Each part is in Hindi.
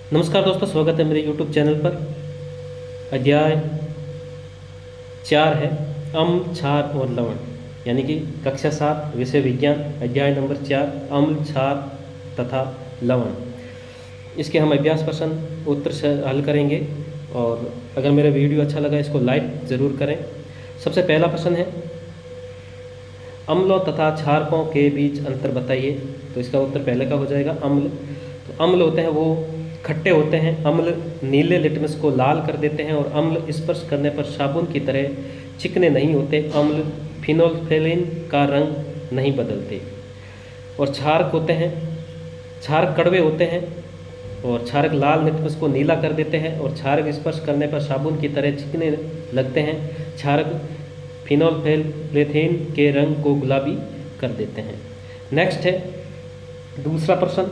नमस्कार दोस्तों, स्वागत है मेरे YouTube चैनल पर। अध्याय 4 है अम्ल, क्षार और लवण, यानी कि कक्षा 7 विषय विज्ञान, अध्याय नंबर 4 अम्ल, क्षार तथा लवण। इसके हम अभ्यास प्रश्न उत्तर से हल करेंगे और अगर मेरा वीडियो अच्छा लगा इसको लाइक ज़रूर करें। सबसे पहला प्रश्न है, अम्लों तथा क्षारकों के बीच अंतर बताइए। तो इसका उत्तर पहले का हो जाएगा अम्ल। तो अम्ल होते हैं वो खट्टे होते हैं। अम्ल नीले लिटमस को लाल कर देते हैं और अम्ल स्पर्श करने पर साबुन की तरह चिकने नहीं होते। अम्ल फिनोल्फेलिन का रंग नहीं बदलते। और क्षारक होते हैं, क्षारक कड़वे होते हैं और क्षारक लाल लिटमस को नीला कर देते हैं और क्षारक स्पर्श करने पर साबुन की तरह चिकने लगते हैं। क्षारक फिनोल्फेथेन के रंग को गुलाबी कर देते हैं। नेक्स्ट है दूसरा प्रश्न,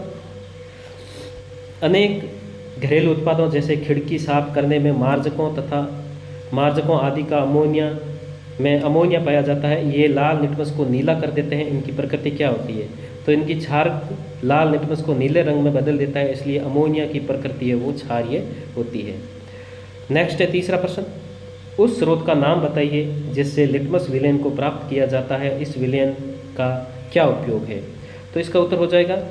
अनेक घरेलू उत्पादों जैसे खिड़की साफ करने में मार्जकों आदि का अमोनिया पाया जाता है। ये लाल लिटमस को नीला कर देते हैं। इनकी प्रकृति क्या होती है? तो इनकी क्षारक लाल लिटमस को नीले रंग में बदल देता है, इसलिए अमोनिया की प्रकृति है वो क्षारीय होती है। नेक्स्ट है तीसरा प्रश्न, उस स्रोत का नाम बताइए जिससे लिटमस विलयन को प्राप्त किया जाता है। इस विलयन का क्या उपयोग है? तो इसका उत्तर हो जाएगा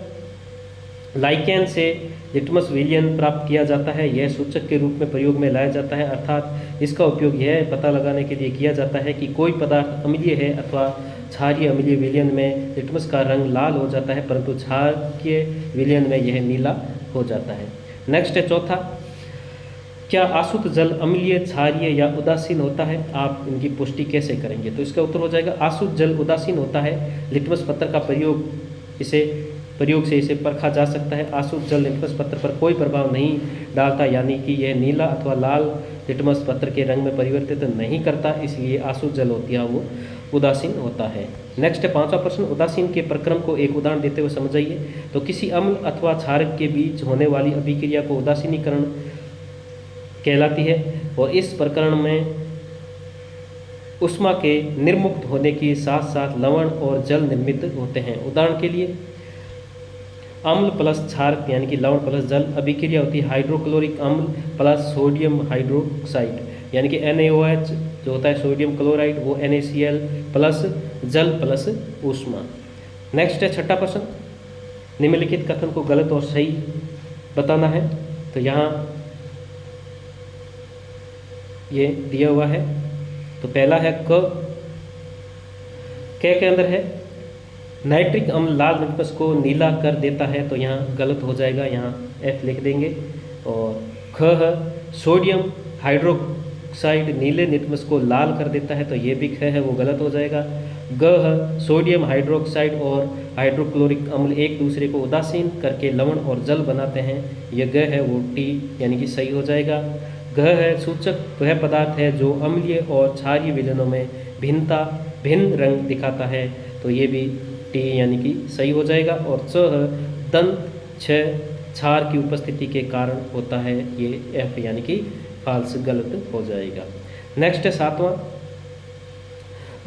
लाइकेन से लिटमस विलयन प्राप्त किया जाता है। यह सूचक के रूप में प्रयोग में लाया जाता है, अर्थात इसका उपयोग यह पता लगाने के लिए किया जाता है कि कोई पदार्थ अम्लीय है अथवा क्षारीय। अम्लीय विलयन में लिटमस का रंग लाल हो जाता है, परंतु क्षारीय विलयन में यह नीला हो जाता है। नेक्स्ट है चौथा, क्या आसुत जल अम्लीय, क्षारीय या उदासीन होता है? आप इनकी पुष्टि कैसे करेंगे? तो इसका उत्तर हो जाएगा आसुत जल उदासीन होता है। लिटमस पत्र का प्रयोग से इसे परखा जा सकता है। आसुत जल लिटमस पत्र पर कोई प्रभाव नहीं डालता, यानी कि यह नीला अथवा लाल लिटमस पत्र के रंग में परिवर्तित नहीं करता, इसलिए आसुत जल होती है वो उदासीन होता है। नेक्स्ट है पांचवा प्रश्न, उदासीन के प्रक्रम को एक उदाहरण देते हुए समझाइए। तो किसी अम्ल अथवा क्षारक के बीच होने वाली अभिक्रिया को उदासीनीकरण कहलाती है और इस प्रकरण में उष्मा के निर्मुक्त होने के साथ साथ लवण और जल निर्मित होते हैं। उदाहरण के लिए अम्ल प्लस क्षारक यानी कि लवण प्लस जल अभिक्रिया होती है हाइड्रोक्लोरिक अम्ल प्लस सोडियम हाइड्रोक्साइड, यानी कि NaOH जो होता है सोडियम क्लोराइड, वो NaCl प्लस जल प्लस ऊष्मा। नेक्स्ट है छठा प्रश्न, निम्नलिखित कथन को गलत और सही बताना है। तो यहाँ ये दिया हुआ है। तो पहला है क के अंदर है नाइट्रिक अम्ल लाल लिटमस को नीला कर देता है, तो यहाँ गलत हो जाएगा, यहाँ F लिख देंगे। और ख है सोडियम हाइड्रोक्साइड नीले लिटमस को लाल कर देता है, तो ये भी ख है वो गलत हो जाएगा। ग है सोडियम हाइड्रोक्साइड और हाइड्रोक्लोरिक अम्ल एक दूसरे को उदासीन करके लवण और जल बनाते हैं, यह ग है वो T यानी कि सही हो जाएगा। घ है सूचक वह पदार्थ है जो अम्लीय और क्षारीय विलयनों में भिन्न रंग दिखाता है, तो ये भी T यानी कि सही हो जाएगा। और च है दंत क्षार की उपस्थिति के कारण होता है, ये F यानी कि फाल्स गलत हो जाएगा। नेक्स्ट है सातवां,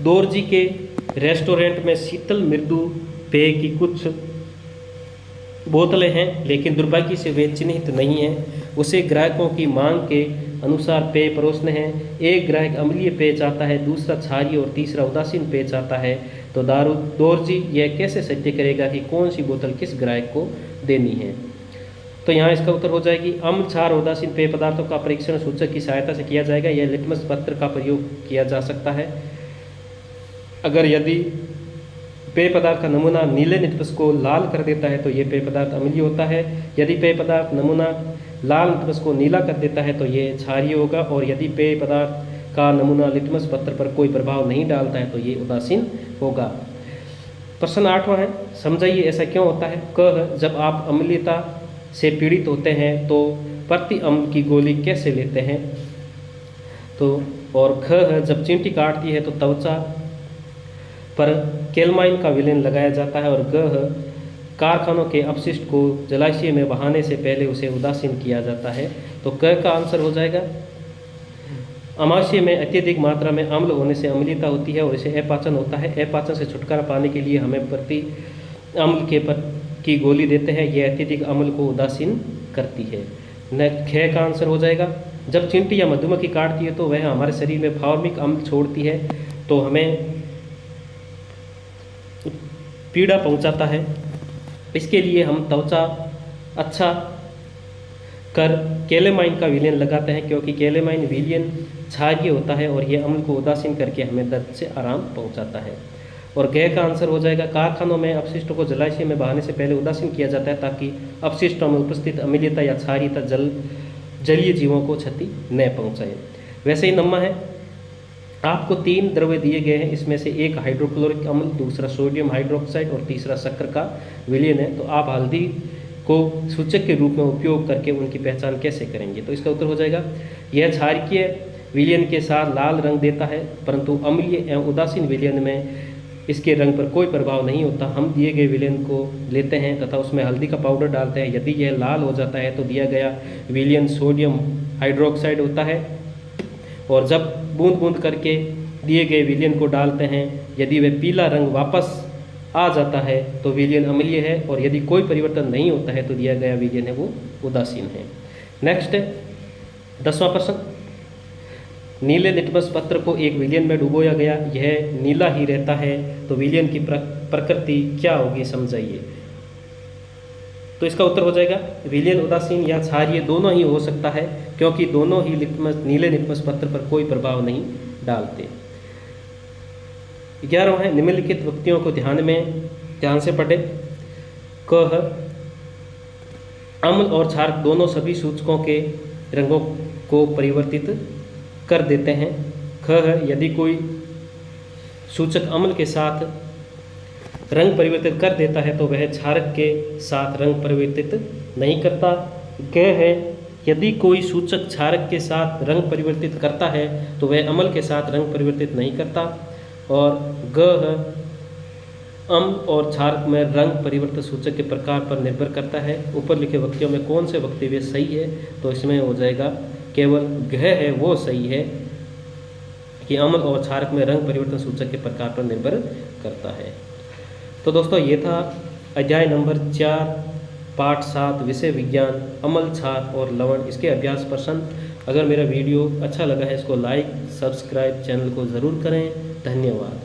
दोरजी के रेस्टोरेंट में शीतल मृदु पेय की कुछ बोतलें हैं, लेकिन दुर्भाग्य से वे चिन्हित नहीं हैं। उसे ग्राहकों की मांग के अनुसार पेय परोसने हैं। एक ग्राहक अम्लीय पेय चाहता है, दूसरा क्षारीय और तीसरा उदासीन पेय चाहता है। तो दोरजी यह कैसे सत्य करेगा कि कौन सी बोतल किस ग्राहक को देनी है? तो यहाँ इसका उत्तर हो जाएगी अम्ल, क्षार, उदासीन पेय पदार्थों का परीक्षण सूचक की सहायता से किया जाएगा। यह लिटमस पत्र का प्रयोग किया जा सकता है। अगर यदि पेय पदार्थ का नमूना नीले लिटमस को लाल कर देता है तो ये पेय पदार्थ अम्लीय होता है। यदि पेय पदार्थ नमूना लाल लिटमस को नीला कर देता है तो ये क्षारीय होगा। और यदि पेय पदार्थ का नमूना लिटमस पत्र पर कोई प्रभाव नहीं डालता है तो ये उदासीन होगा। प्रश्न 8वां है, समझाइए ऐसा क्यों होता है। क जब आप अम्लीयता से पीड़ित होते हैं तो प्रति अम्ल की गोली कैसे लेते हैं? तो और ख है जब चींटी काटती है तो त्वचा पर केलमाइन का विलयन लगाया जाता है। और ग कारखानों के अपशिष्ट को जलाशय में बहाने से पहले उसे उदासीन किया जाता है। तो क का आंसर हो जाएगा अमाशय में अत्यधिक मात्रा में अम्ल होने से अम्लीयता होती है और इसे अपाचन होता है। अपाचन से छुटकारा पाने के लिए हमें प्रति अम्ल की गोली देते हैं, यह अत्यधिक अम्ल को उदासीन करती है। ख का आंसर हो जाएगा। जब चींटी या मधुमक्खी काटती है तो वह हमारे शरीर में फॉर्मिक अम्ल छोड़ती है, तो हमें पीड़ा पहुंचाता है। इसके लिए हम त्वचा अच्छा कर कैलेमाइन का विलयन लगाते हैं, क्योंकि कैलेमाइन विलयन क्षारीय होता है और ये अम्ल को उदासीन करके हमें दर्द से आराम पहुंचाता है। और ग का आंसर हो जाएगा, कारखानों में अपशिष्टों को जलाशय में बहाने से पहले उदासीन किया जाता है, ताकि अपशिष्टों में उपस्थित अम्लीयता या क्षारीयता जलीय जीवों को क्षति न पहुंचाए। वैसे ही नम्मा है, आपको 3 द्रव्य दिए गए हैं, इसमें से एक हाइड्रोक्लोरिक अम्ल, दूसरा सोडियम हाइड्रोक्साइड और तीसरा शक्कर का विलयन है। तो आप हल्दी को सूचक के रूप में उपयोग करके उनकी पहचान कैसे करेंगे? तो इसका उत्तर हो जाएगा, यह क्षारीय विलयन के साथ लाल रंग देता है, परंतु अम्लीय एवं उदासीन विलयन में इसके रंग पर कोई प्रभाव नहीं होता। हम दिए गए विलयन को लेते हैं तथा उसमें हल्दी का पाउडर डालते हैं। यदि यह लाल हो जाता है तो दिया गया विलयन सोडियम हाइड्रोक्साइड होता है, और जब बूंद बूंद करके दिए गए विलयन को डालते हैं, यदि वह पीला रंग वापस आ जाता है तो विलयन अम्लीय है, और यदि कोई परिवर्तन नहीं होता है तो दिया गया विलयन है वो उदासीन है। नेक्स्ट है 10वां प्रश्न, नीले लिटमस पत्र को एक विलयन में डुबोया गया, यह नीला ही रहता है, तो विलयन की प्रकृति क्या होगी समझाइए? तो इसका उत्तर हो जाएगा, विलयन उदासीन या क्षारीय दोनों ही हो सकता है, क्योंकि दोनों ही नीले लिटमस पत्र पर कोई प्रभाव नहीं डालते। 11वां है, निम्नलिखित व्यक्तियों को ध्यान से पढ़े। क अम्ल और क्षारक दोनों सभी सूचकों के रंगों को परिवर्तित कर देते हैं। ख है, यदि कोई सूचक अम्ल के साथ रंग परिवर्तित कर देता है तो वह क्षारक के साथ रंग परिवर्तित नहीं करता। ग है, यदि कोई सूचक क्षारक के साथ रंग परिवर्तित करता है तो वह अम्ल के साथ रंग परिवर्तित नहीं करता। और ग है, अम्ल और क्षारक में रंग परिवर्तन सूचक के प्रकार पर निर्भर करता है। ऊपर लिखे वाक्यों में कौन से वक्तव्य सही है? तो इसमें हो जाएगा केवल घ है वो सही है कि अम्ल और क्षारक में रंग परिवर्तन सूचक के प्रकार पर निर्भर करता है। तो दोस्तों ये था अध्याय नंबर 4 पाठ 7 विषय विज्ञान अम्ल, क्षार और लवण, इसके अभ्यास प्रश्न। अगर मेरा वीडियो अच्छा लगा है इसको लाइक सब्सक्राइब चैनल को ज़रूर करें। धन्यवाद।